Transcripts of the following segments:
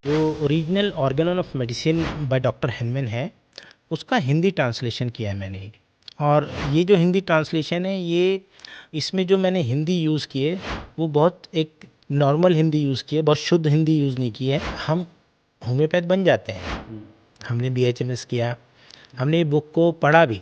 जो original Organon of medicine by doctor Henman है, उसका हिंदी ट्रांसलेशन किया है मैंने। और ये जो हिंदी ट्रांसलेशन है, ये इसमें जो मैंने हिंदी यूज़ की है वो बहुत एक नॉर्मल हिंदी यूज़ की है, बहुत शुद्ध हिंदी यूज़ नहीं की है। हम होम्योपैथ बन जाते हैं, हमने बीएचएमएस किया, हमने ये बुक को पढ़ा भी,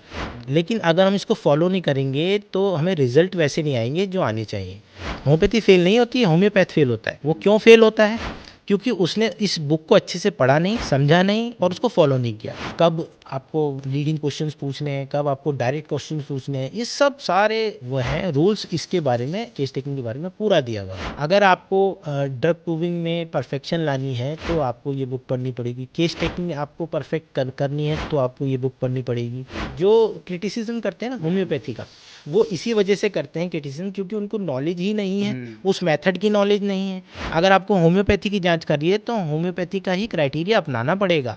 लेकिन अगर हम इसको फॉलो नहीं करेंगे तो हमें रिजल्ट वैसे नहीं आएंगे जो आने चाहिए। होम्योपैथी फेल नहीं होती है, होम्योपैथ फेल होता है। वो क्यों फेल होता है? क्योंकि उसने इस बुक को अच्छे से पढ़ा नहीं, समझा नहीं और उसको फॉलो नहीं किया। कब आपको लीडिंग क्वेश्चंस पूछने हैं, कब आपको डायरेक्ट क्वेश्चंस पूछने हैं, ये सब सारे वो हैं रूल्स। इसके बारे में, केस टेकिंग के बारे में पूरा दिया हुआ है। अगर आपको ड्रग प्रूविंग में परफेक्शन लानी है तो आपको ये बुक पढ़नी पड़ेगी। केस टेकिंग आपको परफेक्ट करनी है तो आपको ये बुक पढ़नी पड़ेगी। जो क्रिटिसिज्म करते हैं ना होम्योपैथी का, वो इसी वजह से करते हैं क्रिटिसिज्म, क्योंकि उनको नॉलेज ही नहीं है, उस मेथड की नॉलेज नहीं है। अगर आपको होम्योपैथी की जांच करिए तो होम्योपैथी का ही क्राइटेरिया अपनाना पड़ेगा,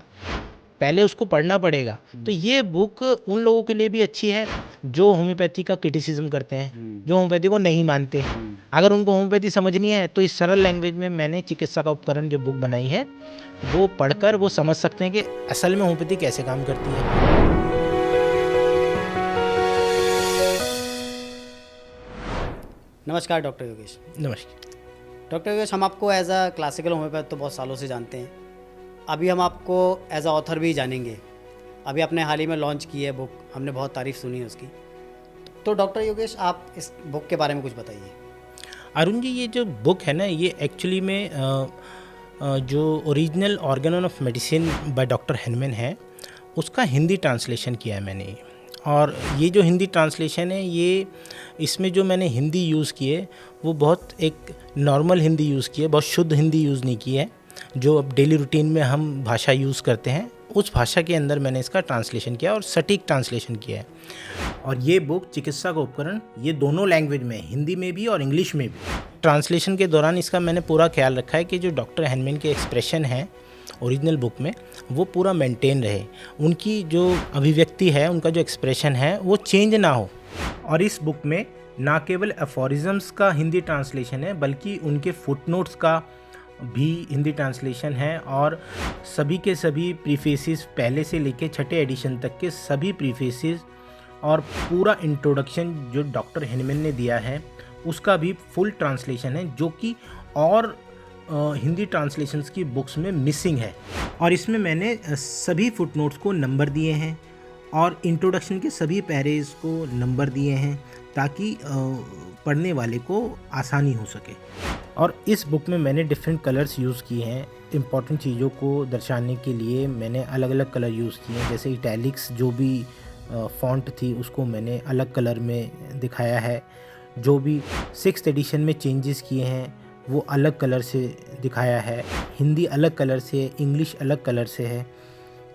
पहले उसको पढ़ना पड़ेगा। तो ये बुक उन लोगों के लिए भी अच्छी है जो होम्योपैथी का क्रिटिसिज्म करते हैं, जो होम्योपैथी को नहीं मानते। अगर उनको होम्योपैथी समझनी है तो इस सरल लैंग्वेज में मैंने चिकित्सा का उपकरण जो बुक बनाई है, वो पढ़कर वो समझ सकते हैं कि असल में होम्योपैथी कैसे काम करती है। नमस्कार डॉक्टर योगेश। नमस्कार। डॉक्टर योगेश, हम आपको एज अ क्लासिकल होम्योपैथ तो बहुत सालों से जानते हैं। अभी हम आपको एज अ ऑथर भी जानेंगे। अभी आपने हाल ही में लॉन्च की है बुक, हमने बहुत तारीफ़ सुनी है उसकी। तो डॉक्टर योगेश, आप इस बुक के बारे में कुछ बताइए। अरुण जी, ये जो बुक है ना, ये एक्चुअली में जो original Organon of medicine by doctor Henman है, उसका हिंदी ट्रांसलेशन किया है मैंने। और ये जो हिंदी ट्रांसलेशन है, ये इसमें जो मैंने हिंदी यूज़ की है वो बहुत एक नॉर्मल हिंदी यूज़ की है, बहुत शुद्ध हिंदी यूज़ नहीं की है। जो अब डेली रूटीन में हम भाषा यूज़ करते हैं, उस भाषा के अंदर मैंने इसका ट्रांसलेशन किया और सटीक ट्रांसलेशन किया है। और ये बुक चिकित्सा का उपकरण, ये दोनों लैंग्वेज में, हिंदी में भी और इंग्लिश में भी। ट्रांसलेशन के दौरान इसका मैंने पूरा ख्याल रखा है कि जो डॉक्टर हेनमैन के एक्सप्रेशन हैं ओरिजिनल बुक में, वो पूरा मेंटेन रहे। उनकी जो अभिव्यक्ति है, उनका जो एक्सप्रेशन है, वो चेंज ना हो। और इस बुक में ना केवल एफोरिज्म्स का हिंदी ट्रांसलेशन है, बल्कि उनके फुटनोट्स का भी हिंदी ट्रांसलेशन है। और सभी के सभी प्रीफेसिस, पहले से लेकर छठे एडिशन तक के सभी प्रीफेसिस और पूरा इंट्रोडक्शन जो डॉक्टर हेनमैन ने दिया है, उसका भी फुल ट्रांसलेशन है, जो कि और हिंदी ट्रांसलेशंस की बुक्स में मिसिंग है। और इसमें मैंने सभी फुटनोट्स को नंबर दिए हैं और इंट्रोडक्शन के सभी पैरेज को नंबर दिए हैं, ताकि पढ़ने वाले को आसानी हो सके। और इस बुक में मैंने डिफरेंट कलर्स यूज़ किए हैं। इम्पॉर्टेंट चीज़ों को दर्शाने के लिए मैंने अलग अलग कलर यूज़ किए हैं। जैसे इटैलिक्स जो भी फ़ॉन्ट थी, उसको मैंने अलग कलर में दिखाया है। जो भी 6th एडिशन में चेंजेस किए हैं, वो अलग कलर से दिखाया है। हिंदी अलग कलर से, इंग्लिश अलग कलर से है।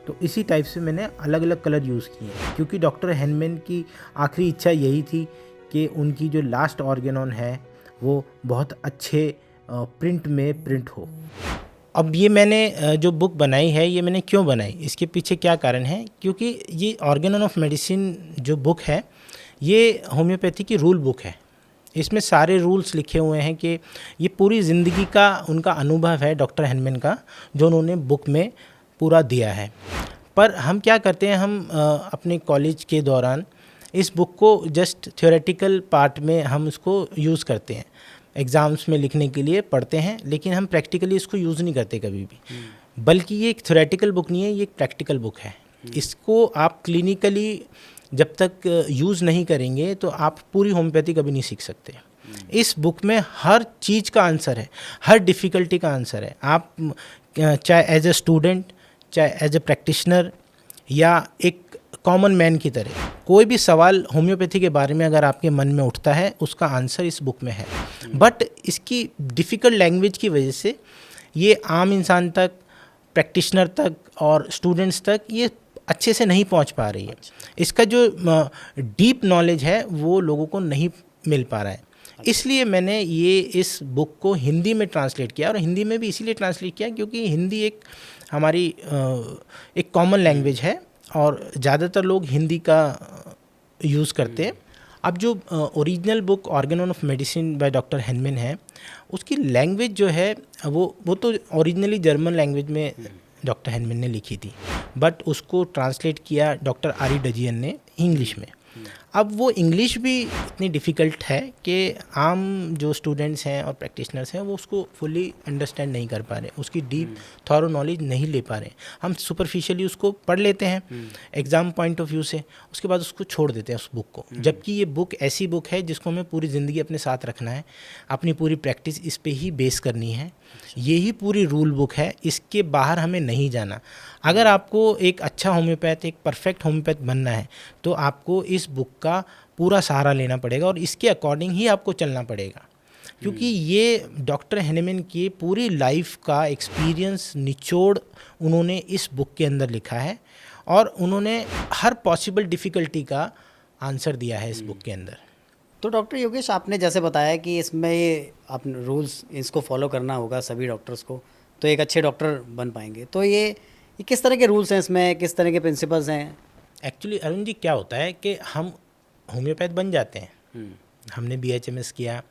तो इसी टाइप से मैंने अलग अलग कलर यूज़ किए हैं, क्योंकि डॉक्टर हेनमैन की आखिरी इच्छा यही थी कि उनकी जो लास्ट ऑर्गेनॉन है, वो बहुत अच्छे प्रिंट में प्रिंट हो। अब ये मैंने जो बुक बनाई है, ये मैंने क्यों बनाई, इसके पीछे क्या कारण है? क्योंकि ये ऑर्गेनन ऑफ मेडिसिन जो बुक है, ये होम्योपैथी की रूल बुक है। इसमें सारे रूल्स लिखे हुए हैं कि ये पूरी ज़िंदगी का उनका अनुभव है डॉक्टर हेनमैन का, जो उन्होंने बुक में पूरा दिया है। पर हम क्या करते हैं, हम अपने कॉलेज के दौरान इस बुक को जस्ट थ्योरेटिकल पार्ट में हम इसको यूज़ करते हैं, एग्ज़ाम्स में लिखने के लिए पढ़ते हैं, लेकिन हम प्रैक्टिकली इसको यूज़ नहीं करते कभी भी। बल्कि ये एक थ्योरेटिकल बुक नहीं है, ये एक प्रैक्टिकल बुक है। इसको आप क्लिनिकली जब तक यूज़ नहीं करेंगे तो आप पूरी होम्योपैथी कभी नहीं सीख सकते। इस बुक में हर चीज़ का आंसर है, हर डिफ़िकल्टी का आंसर है। आप चाहे एज ए स्टूडेंट, चाहे एज ए प्रैक्टिशनर, या एक कॉमन मैन की तरह, कोई भी सवाल होम्योपैथी के बारे में अगर आपके मन में उठता है, उसका आंसर इस बुक में है। बट इसकी डिफ़िकल्ट लैंग्वेज की वजह से ये आम इंसान तक, प्रैक्टिशनर तक और स्टूडेंट्स तक ये अच्छे से नहीं पहुंच पा रही है। इसका जो डीप नॉलेज है वो लोगों को नहीं मिल पा रहा है। इसलिए मैंने ये इस बुक को हिंदी में ट्रांसलेट किया, और हिंदी में भी इसीलिए ट्रांसलेट किया क्योंकि हिंदी एक हमारी एक कॉमन लैंग्वेज है और ज़्यादातर लोग हिंदी का यूज़ करते हैं। अब जो original book organ of medicine by doctor Henman है, उसकी लैंग्वेज जो है वो तो ओरिजिनली जर्मन लैंग्वेज में डॉक्टर हेनमैन ने लिखी थी, बट उसको ट्रांसलेट किया डॉक्टर आरी डजियन ने इंग्लिश में। अब वो इंग्लिश भी इतनी डिफ़िकल्ट है कि आम जो स्टूडेंट्स हैं और प्रैक्टिशनर्स हैं वो उसको फुली अंडरस्टैंड नहीं कर पा रहे, उसकी डीप थॉरो नॉलेज नहीं ले पा रहे। हम सुपरफिशियली उसको पढ़ लेते हैं एग्ज़ाम पॉइंट ऑफ व्यू से, उसके बाद उसको छोड़ देते हैं उस बुक को। जबकि ये बुक ऐसी बुक है जिसको हमें पूरी ज़िंदगी अपने साथ रखना है, अपनी पूरी प्रैक्टिस इस पे ही बेस करनी है। यही पूरी रूल बुक है, इसके बाहर हमें नहीं जाना। अगर आपको एक अच्छा होम्योपैथ, एक परफेक्ट होम्योपैथ बनना है तो आपको इस बुक का पूरा सहारा लेना पड़ेगा और इसके अकॉर्डिंग ही आपको चलना पड़ेगा, क्योंकि ये डॉक्टर हेनमैन की पूरी लाइफ का एक्सपीरियंस निचोड़ उन्होंने इस बुक के अंदर लिखा है और उन्होंने हर पॉसिबल डिफ़िकल्टी का आंसर दिया है इस बुक के अंदर। तो डॉक्टर योगेश, आपने जैसे बताया कि इसमें ये आप रूल्स इसको फॉलो करना होगा सभी डॉक्टर्स को, तो एक अच्छे डॉक्टर बन पाएंगे। तो ये किस तरह के रूल्स हैं इसमें, किस तरह के प्रिंसिपल्स हैं? एक्चुअली अरुण जी क्या होता है कि हम होम्योपैथ बन जाते हैं, हमने BHMS किया,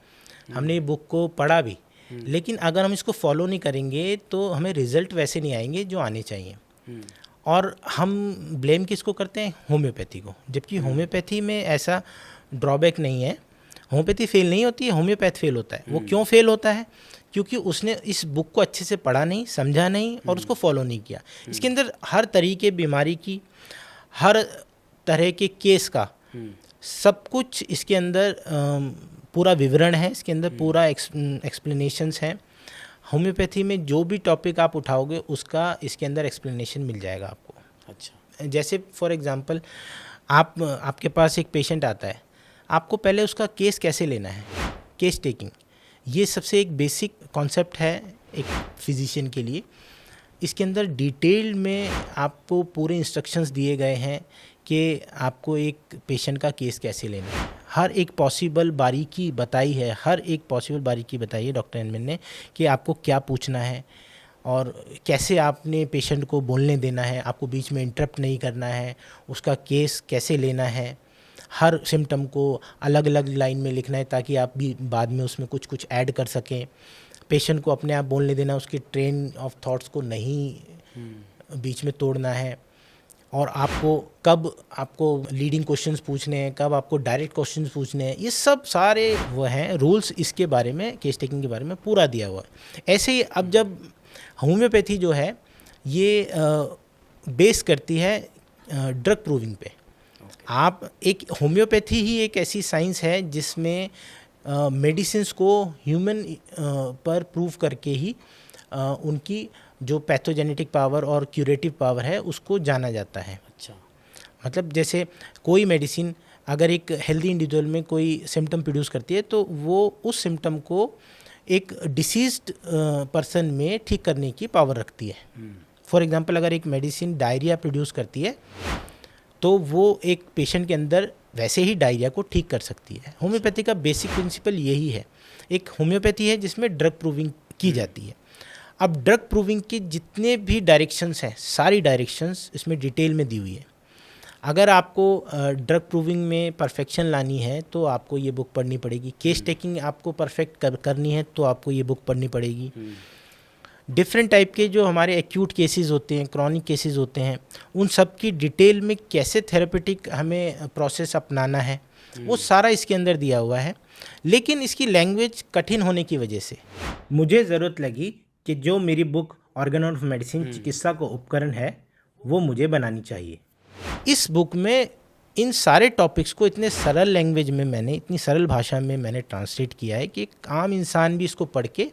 हमने ये बुक को पढ़ा भी, लेकिन अगर हम इसको फॉलो नहीं करेंगे तो हमें रिजल्ट वैसे नहीं आएंगे जो आने चाहिए। और हम ब्लेम किसको करते हैं? होम्योपैथी को। जबकि होम्योपैथी में ऐसा ड्रॉबैक नहीं है, होम्योपैथी फेल नहीं होती है, होम्योपैथ फेल होता है। वो क्यों फेल होता है? क्योंकि उसने इस बुक को अच्छे से पढ़ा नहीं, समझा नहीं और उसको फॉलो नहीं किया। इसके अंदर हर तरीके बीमारी की, हर तरह के केस का सब कुछ इसके अंदर पूरा विवरण है, इसके अंदर पूरा एक्सप्लेनेशंस हैं। होम्योपैथी में जो भी टॉपिक आप उठाओगे उसका इसके अंदर एक्सप्लेनेशन मिल जाएगा आपको। अच्छा, जैसे फॉर एग्जांपल आपके पास एक पेशेंट आता है, आपको पहले उसका केस कैसे लेना है, केस टेकिंग, ये सबसे एक बेसिक कॉन्सेप्ट है एक फिजिशियन के लिए। इसके अंदर डिटेल में आपको पूरे इंस्ट्रक्शंस दिए गए हैं कि आपको एक पेशेंट का केस कैसे लेना है। हर एक पॉसिबल बारीकी बताई है, हर एक पॉसिबल बारीकी बताई है डॉक्टर हेनमैन ने कि आपको क्या पूछना है और कैसे आपने पेशेंट को बोलने देना है, आपको बीच में इंटरप्ट नहीं करना है, उसका केस कैसे लेना है, हर सिम्टम को अलग अलग लाइन में लिखना है ताकि आप भी बाद में उसमें कुछ कुछ ऐड कर सकें। पेशेंट को अपने आप बोलने देना, उसके ट्रेन ऑफ थॉट्स को नहीं बीच में तोड़ना है। और कब आपको लीडिंग क्वेश्चंस पूछने हैं, कब आपको डायरेक्ट क्वेश्चंस पूछने हैं, ये सब सारे वो हैं रूल्स। इसके बारे में, केस टेकिंग के बारे में पूरा दिया हुआ है। ऐसे ही अब जब होम्योपैथी जो है ये बेस करती है ड्रग प्रूविंग पे। आप एक होम्योपैथी ही एक ऐसी साइंस है जिसमें मेडिसिन्स को ह्यूमन पर प्रूव करके ही उनकी जो पैथोजेनेटिक पावर और क्यूरेटिव पावर है उसको जाना जाता है। अच्छा, मतलब जैसे कोई मेडिसिन अगर एक हेल्दी इंडिविजुअल में कोई सिम्टम प्रोड्यूस करती है तो वो उस सिम्टम को एक डिसीज्ड पर्सन में ठीक करने की पावर रखती है। फॉर एग्जांपल अगर एक मेडिसिन डायरिया प्रोड्यूस करती है तो वो एक पेशेंट के अंदर वैसे ही डायरिया को ठीक कर सकती है। होम्योपैथी का बेसिक प्रिंसिपल यही है। एक होम्योपैथी है जिसमें ड्रग प्रूविंग की जाती है। अब ड्रग प्रूविंग के जितने भी डायरेक्शंस हैं, सारी डायरेक्शंस इसमें डिटेल में दी हुई है। अगर आपको ड्रग प्रूविंग में परफेक्शन लानी है तो आपको ये बुक पढ़नी पड़ेगी। केस टेकिंग आपको परफेक्ट करनी है तो आपको ये बुक पढ़नी पड़ेगी। डिफरेंट टाइप के जो हमारे एक्यूट केसेस होते हैं, क्रॉनिक केसेस होते हैं, उन सब की डिटेल में कैसे थेरेपेटिक हमें प्रोसेस अपनाना है वो सारा इसके अंदर दिया हुआ है। लेकिन इसकी लैंग्वेज कठिन होने की वजह से मुझे ज़रूरत लगी कि जो मेरी बुक ऑर्गन ऑफ मेडिसिन चिकित्सा का उपकरण है वो मुझे बनानी चाहिए। इस बुक में इन सारे टॉपिक्स को इतने सरल लैंग्वेज में मैंने, इतनी सरल भाषा में मैंने ट्रांसलेट किया है कि एक आम इंसान भी इसको पढ़ के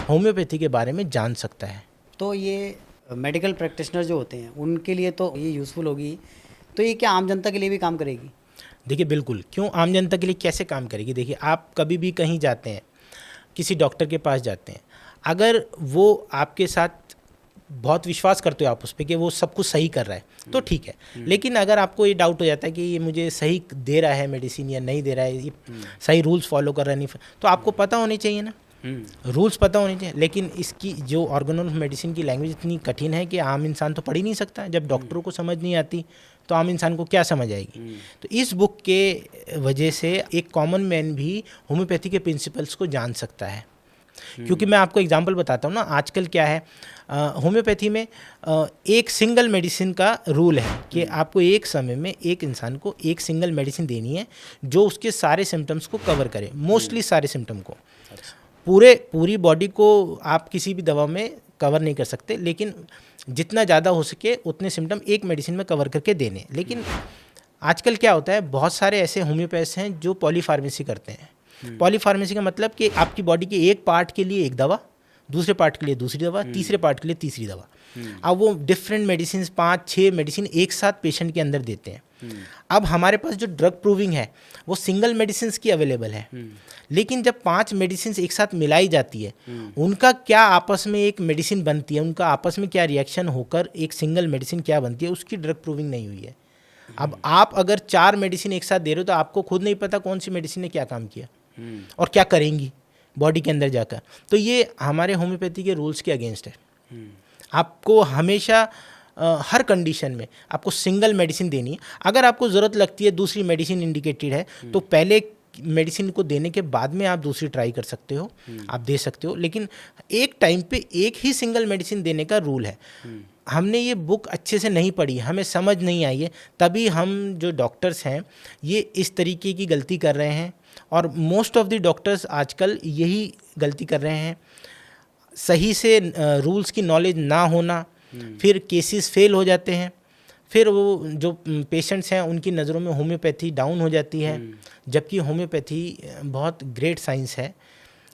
होम्योपैथी के बारे में जान सकता है। तो ये मेडिकल प्रैक्टिशनर जो होते हैं उनके लिए तो ये यूज़फुल होगी, तो ये क्या आम जनता के लिए भी काम करेगी? देखिए बिल्कुल, क्यों आम जनता के लिए कैसे काम करेगी? देखिए आप कभी भी कहीं जाते हैं, किसी डॉक्टर के पास जाते हैं, अगर वो आपके साथ बहुत विश्वास करते हो आप उस पर कि वो सब कुछ सही कर रहा है तो ठीक है। लेकिन अगर आपको ये डाउट हो जाता है कि ये मुझे सही दे रहा है मेडिसिन या नहीं दे रहा है, ये सही रूल्स फॉलो कर रहा है नहीं, तो आपको पता होनी चाहिए ना रूल्स पता होने चाहिए, लेकिन इसकी जो ऑर्गन ऑफ मेडिसिन की लैंग्वेज इतनी कठिन है कि आम इंसान तो पढ़ ही नहीं सकता। जब डॉक्टरों को समझ नहीं आती तो आम इंसान को क्या समझ आएगी। तो इस बुक के वजह से एक कॉमन मैन भी होम्योपैथी के प्रिंसिपल्स को जान सकता है। क्योंकि मैं आपको एग्जांपल बताता हूँ ना, आजकल क्या है, होम्योपैथी में एक सिंगल मेडिसिन का रूल है कि आपको एक समय में एक इंसान को एक सिंगल मेडिसिन देनी है जो उसके सारे सिम्टम्स को कवर करे, मोस्टली सारे सिम्टम को। पूरी बॉडी को आप किसी भी दवा में कवर नहीं कर सकते, लेकिन जितना ज़्यादा हो सके उतने सिम्टम एक मेडिसिन में कवर करके देने। लेकिन आजकल क्या होता है, बहुत सारे ऐसे होम्योपैथ्स हैं जो पॉलीफार्मेसी करते हैं। पॉलीफार्मेसी का मतलब कि आपकी बॉडी के एक पार्ट के लिए एक दवा, दूसरे पार्ट के लिए दूसरी दवा, तीसरे पार्ट के लिए तीसरी दवा। अब वो डिफरेंट मेडिसिन 5-6 मेडिसिन एक साथ पेशेंट के अंदर देते हैं। अब हमारे पास जो ड्रग प्रूविंग है वो सिंगल मेडिसिन की अवेलेबल है, लेकिन जब 5 मेडिसिन एक साथ मिलाई जाती है, उनका क्या आपस में एक मेडिसिन बनती है, उनका आपस में क्या रिएक्शन होकर एक सिंगल मेडिसिन क्या बनती है, उसकी ड्रग प्रूविंग नहीं हुई है। अब आप अगर 4 मेडिसिन एक साथ दे रहे हो तो आपको खुद नहीं पता कौन सी मेडिसिन ने क्या काम किया और क्या करेंगी बॉडी के अंदर जाकर। तो ये हमारे होम्योपैथी के रूल्स के अगेंस्ट है। आपको हमेशा हर कंडीशन में आपको सिंगल मेडिसिन देनी है। अगर आपको ज़रूरत लगती है दूसरी मेडिसिन इंडिकेटेड है तो पहले मेडिसिन को देने के बाद में आप दूसरी ट्राई कर सकते हो, आप दे सकते हो, लेकिन एक टाइम पे एक ही सिंगल मेडिसिन देने का रूल है। हमने ये बुक अच्छे से नहीं पढ़ी, हमें समझ नहीं आई है, तभी हम जो डॉक्टर्स हैं ये इस तरीके की गलती कर रहे हैं। और मोस्ट ऑफ द डॉक्टर्स आजकल यही गलती कर रहे हैं, सही से रूल्स की नॉलेज ना होना, फिर केसेस फेल हो जाते हैं, फिर वो जो पेशेंट्स हैं उनकी नज़रों में होम्योपैथी डाउन हो जाती है, जबकि होम्योपैथी बहुत ग्रेट साइंस है।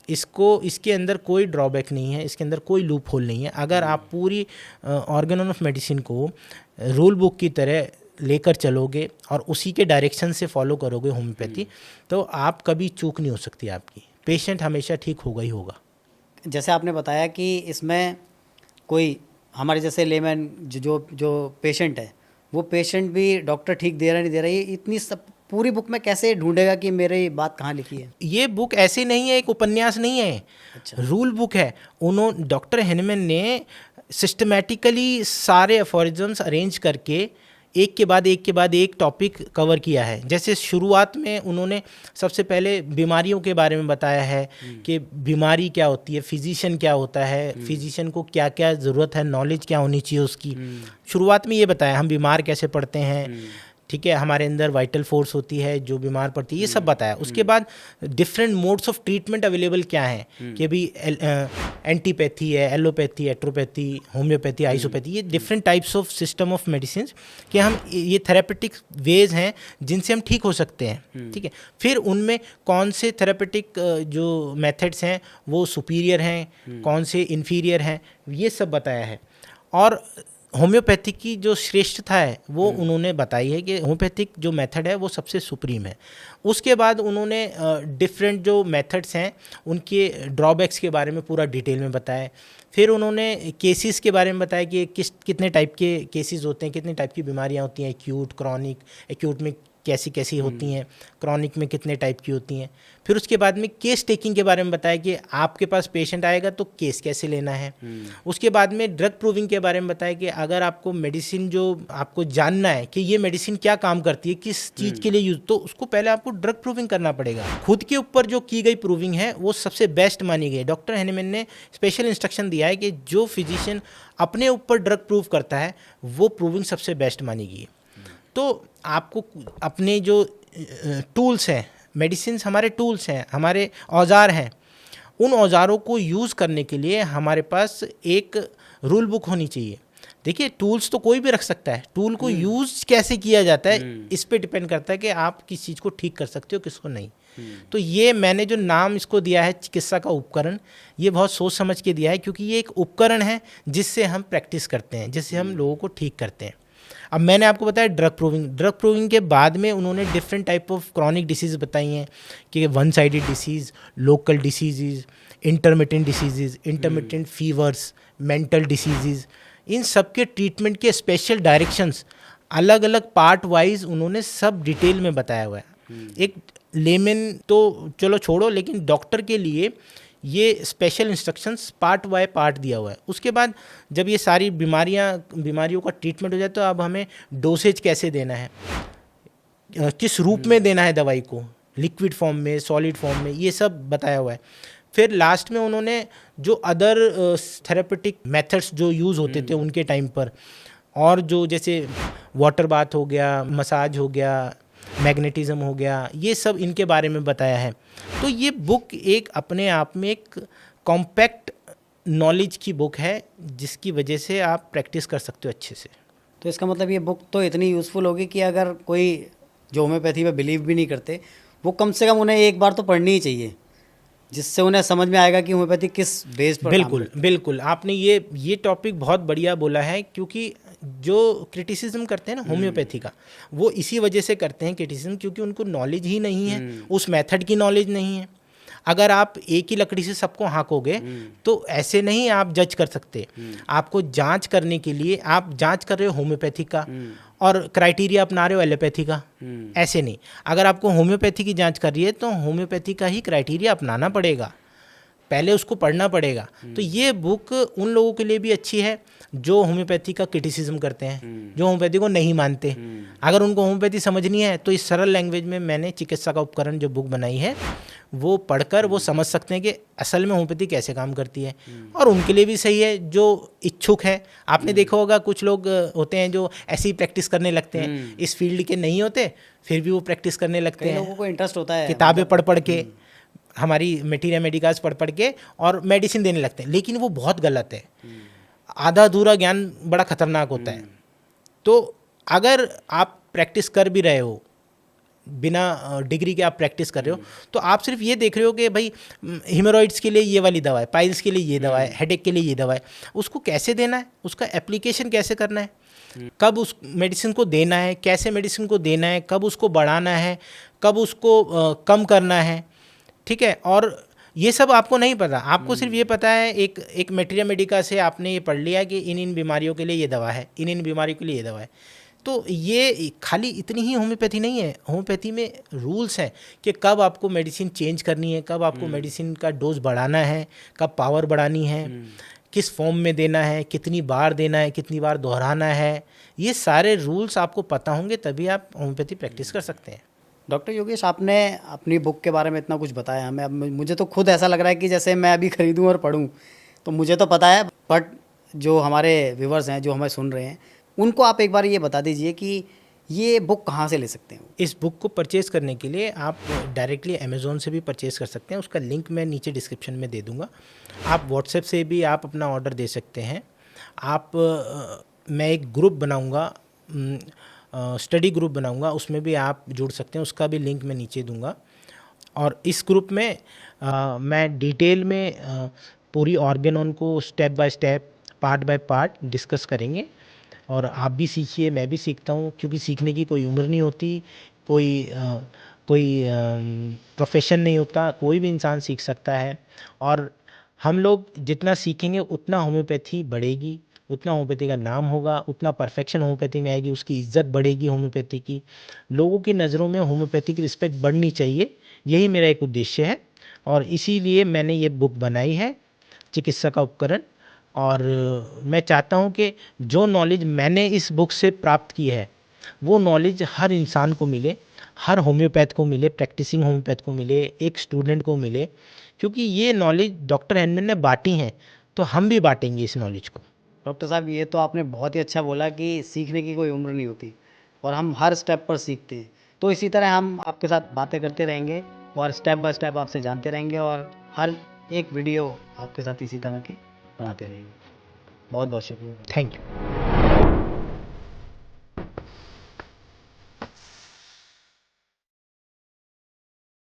इसके अंदर कोई ड्रॉबैक नहीं है, इसके अंदर कोई लूप होल नहीं है। अगर आप पूरी ऑर्गन ऑफ मेडिसिन को रूल बुक की तरह लेकर चलोगे और उसी के डायरेक्शन से फॉलो करोगे होम्योपैथी, तो आप कभी चूक नहीं हो सकती आपकी, पेशेंट हमेशा ठीक होगा ही होगा। जैसे आपने बताया कि इसमें कोई हमारे जैसे लेमैन जो पेशेंट है, वो पेशेंट भी डॉक्टर ठीक दे रहा नहीं दे रहा, ये इतनी सब पूरी बुक में कैसे ढूंढेगा कि मेरी बात कहाँ लिखी है? ये बुक ऐसे नहीं है, एक उपन्यास नहीं है। अच्छा। रूल बुक है। डॉक्टर हेनमैन ने सिस्टमैटिकली सारे अफोरिज्म्स अरेंज करके एक के बाद एक टॉपिक कवर किया है। जैसे शुरुआत में उन्होंने सबसे पहले बीमारियों के बारे में बताया है कि बीमारी क्या होती है, फिजिशियन क्या होता है, फिजिशियन को क्या क्या ज़रूरत है, नॉलेज क्या होनी चाहिए उसकी। शुरुआत में ये बताया हम बीमार कैसे पड़ते हैं, ठीक है, हमारे अंदर वाइटल फोर्स होती है जो बीमार पड़ती है, ये सब बताया। उसके बाद different modes of treatment available क्या हैं, कि भी एंटीपैथी है, एलोपैथी, एट्रोपैथी, होम्योपैथी, आइसोपैथी, ये different types of system of medicine कि हम ये थेरेपेटिक वेज हैं जिनसे हम ठीक हो सकते हैं, ठीक है। फिर उनमें कौन से थेरेपेटिक जो मेथड्स हैं वो सुपीरियर हैं, कौन से इन्फीरियर हैं, ये सब बताया है। और होम्योपैथिक की जो श्रेष्ठता है वो उन्होंने बताई है कि होम्योपैथिक जो मेथड है वो सबसे सुप्रीम है। उसके बाद उन्होंने डिफरेंट जो मेथड्स हैं उनके ड्रॉबैक्स के बारे में पूरा डिटेल में बताया। फिर उन्होंने केसेस के बारे में बताया कि कितने टाइप के केसेस होते हैं, कितने टाइप की बीमारियां होती हैं, एक्यूट, क्रॉनिक, एक्यूट में कैसी होती हैं, क्रॉनिक में कितने टाइप की होती हैं। फिर उसके बाद में केस टेकिंग के बारे में बताया कि आपके पास पेशेंट आएगा तो केस कैसे लेना है। उसके बाद में ड्रग प्रूविंग के बारे में बताया कि अगर आपको मेडिसिन जो आपको जानना है कि ये मेडिसिन क्या काम करती है, किस चीज़ के लिए यूज, तो उसको पहले आपको ड्रग प्रूविंग करना पड़ेगा। खुद के ऊपर जो की गई प्रूविंग है वो सबसे बेस्ट मानी गई। डॉक्टर हेनमैन ने स्पेशल इंस्ट्रक्शन दिया है कि जो फिजिशियन अपने ऊपर ड्रग प्रूव करता है वो प्रूविंग सबसे बेस्ट मानी गई है। तो आपको अपने जो टूल्स हैं, मेडिसिन हमारे टूल्स हैं, हमारे औजार हैं, उन औजारों को यूज़ करने के लिए हमारे पास एक रूल बुक होनी चाहिए। देखिए, टूल्स तो कोई भी रख सकता है, टूल को यूज़ कैसे किया जाता है इस पे डिपेंड करता है कि आप किस चीज़ को ठीक कर सकते हो, किसको नहीं। तो ये मैंने जो नाम इसको दिया है चिकित्सा का उपकरण, ये बहुत सोच समझ के दिया है, क्योंकि ये एक उपकरण है जिससे हम प्रैक्टिस करते हैं, जिससे हम लोगों को ठीक करते हैं। अब मैंने आपको बताया ड्रग प्रूविंग के बाद में उन्होंने different type of chronic disease बताई हैं कि one sided disease, local disease, intermittent disease, intermittent fevers, mental disease, इन सब के ट्रीटमेंट के स्पेशल डायरेक्शंस अलग अलग पार्ट वाइज उन्होंने सब डिटेल में बताया हुआ है। एक लेमन तो चलो छोड़ो, लेकिन डॉक्टर के लिए ये special instructions part by part दिया हुआ है। उसके बाद जब ये सारी बीमारियों का ट्रीटमेंट हो जाए तो अब हमें डोसेज कैसे देना है, किस रूप में देना है दवाई को, लिक्विड फॉर्म में, सॉलिड फॉर्म में, ये सब बताया हुआ है। फिर लास्ट में उन्होंने जो अदर थेरेपेटिक मेथड्स जो यूज़ होते थे उनके टाइम पर, और जो जैसे वाटर बाथ हो गया, मसाज हो गया, मैग्नेटिज्म हो गया, ये सब इनके बारे में बताया है। तो ये बुक एक अपने आप में एक कॉम्पैक्ट नॉलेज की बुक है, जिसकी वजह से आप प्रैक्टिस कर सकते हो अच्छे से। तो इसका मतलब ये बुक तो इतनी यूज़फुल होगी कि अगर कोई जो होम्योपैथी पे बिलीव भी नहीं करते, वो कम से कम उन्हें एक बार तो पढ़नी ही चाहिए, जिससे उन्हें समझ में आएगा कि होम्योपैथी किस बेस पर बिल्कुल बिल्कुल, आपने ये टॉपिक बहुत बढ़िया बोला है, क्योंकि जो क्रिटिसिज्म करते हैं ना होम्योपैथी का, वो इसी वजह से करते हैं क्रिटिसिज्म, क्योंकि उनको नॉलेज ही नहीं है, उस मेथड की नॉलेज नहीं है। अगर आप एक ही लकड़ी से सबको हाँकोगे तो ऐसे नहीं आप जज कर सकते। आपको जांच करने के लिए आप जांच कर रहे हो होम्योपैथी का और क्राइटेरिया अपना रहे हो एलोपैथी का, ऐसे नहीं। अगर आपको होम्योपैथी की जांच कर रही है तो होम्योपैथी का ही क्राइटेरिया अपनाना पड़ेगा, पहले उसको पढ़ना पड़ेगा। तो ये बुक उन लोगों के लिए भी अच्छी है जो होम्योपैथी का क्रिटिसिज्म करते हैं, जो होम्योपैथी को नहीं मानते। अगर उनको होम्योपैथी समझनी है तो इस सरल लैंग्वेज में मैंने चिकित्सा का उपकरण जो बुक बनाई है वो पढ़कर वो समझ सकते हैं कि असल में होम्योपैथी कैसे काम करती है। और उनके लिए भी सही है जो इच्छुक है। आपने देखा होगा कुछ लोग होते हैं जो ऐसे ही प्रैक्टिस करने लगते हैं, इस फील्ड के नहीं होते, फिर भी वो प्रैक्टिस करने लगते हैं। लोगों को इंटरेस्ट होता है, किताबें पढ़ के, हमारी मटीरिया मेडिकास पढ़ के और मेडिसिन देने लगते हैं, लेकिन वो बहुत गलत है। आधा अधूरा ज्ञान बड़ा खतरनाक होता है। तो अगर आप प्रैक्टिस कर भी रहे हो, बिना डिग्री के आप प्रैक्टिस कर रहे हो, तो आप सिर्फ ये देख रहे हो कि भाई हिमोरॉइड्स के लिए ये वाली दवा है, पाइल्स के लिए ये दवा है, हेडेक के लिए ये दवा है, उसको कैसे देना है, उसका एप्लीकेशन कैसे करना है, कब उस मेडिसिन को देना है, कैसे मेडिसिन को देना है, कब उसको बढ़ाना है, कब उसको कम करना है, ठीक है। और ये सब आपको नहीं पता, आपको सिर्फ ये पता है एक मटीरिया मेडिका से आपने ये पढ़ लिया कि इन बीमारियों के लिए ये दवा है, इन बीमारियों के लिए ये दवा है। तो ये खाली इतनी ही होम्योपैथी नहीं है। होम्योपैथी में रूल्स हैं कि कब आपको मेडिसिन चेंज करनी है, कब आपको मेडिसिन का डोज बढ़ाना है, कब पावर बढ़ानी है, किस फॉर्म में देना है, कितनी बार देना है, कितनी बार दोहराना है। ये सारे रूल्स आपको पता होंगे तभी आप होम्योपैथी प्रैक्टिस कर सकते हैं। डॉक्टर योगेश, आपने अपनी बुक के बारे में इतना कुछ बताया हमें, अब मुझे तो खुद ऐसा लग रहा है कि जैसे मैं अभी ख़रीदूँ और पढूं। तो मुझे तो पता है, बट जो हमारे व्यूवर्स हैं, जो हमें सुन रहे हैं, उनको आप एक बार ये बता दीजिए कि ये बुक कहाँ से ले सकते हैं। इस बुक को परचेज़ करने के लिए आप डायरेक्टली अमेज़ॉन से भी परचेज़ कर सकते हैं, उसका लिंक मैं नीचे डिस्क्रिप्शन में दे दूँगा। आप व्हाट्सएप से भी आप अपना ऑर्डर दे सकते हैं। मैं एक ग्रुप बनाऊँगा, स्टडी ग्रुप बनाऊंगा, उसमें भी आप जुड़ सकते हैं, उसका भी लिंक मैं नीचे दूंगा। और इस ग्रुप में मैं डिटेल में पूरी ऑर्गेनॉन को step by step, part by part discuss करेंगे। और आप भी सीखिए, मैं भी सीखता हूँ, क्योंकि सीखने की कोई उम्र नहीं होती, कोई प्रोफेशन नहीं होता, कोई भी इंसान सीख सकता है। और हम लोग जितना सीखेंगे उतना होम्योपैथी बढ़ेगी, उतना होम्योपैथी का नाम होगा, उतना परफेक्शन होम्योपैथी में आएगी, उसकी इज्जत बढ़ेगी होम्योपैथी की। लोगों की नज़रों में होम्योपैथी की रिस्पेक्ट बढ़नी चाहिए, यही मेरा एक उद्देश्य है। और इसीलिए मैंने ये बुक बनाई है, चिकित्सा का उपकरण। और मैं चाहता हूँ कि जो नॉलेज मैंने इस बुक से प्राप्त की है वो नॉलेज हर इंसान को मिले, हर होम्योपैथ को मिले, प्रैक्टिसिंग होम्योपैथ को मिले, एक स्टूडेंट को मिले। क्योंकि ये नॉलेज डॉक्टर हैनमैन ने बांटी हैं, तो हम भी बांटेंगे इस नॉलेज को। डॉक्टर साहब, ये तो आपने बहुत ही अच्छा बोला कि सीखने की कोई उम्र नहीं होती और हम हर स्टेप पर सीखते हैं। तो इसी तरह हम आपके साथ बातें करते रहेंगे और स्टेप बाय स्टेप आपसे जानते रहेंगे और हर एक वीडियो आपके साथ इसी तरह की बनाते रहेंगे। बहुत बहुत शुक्रिया। Thank you.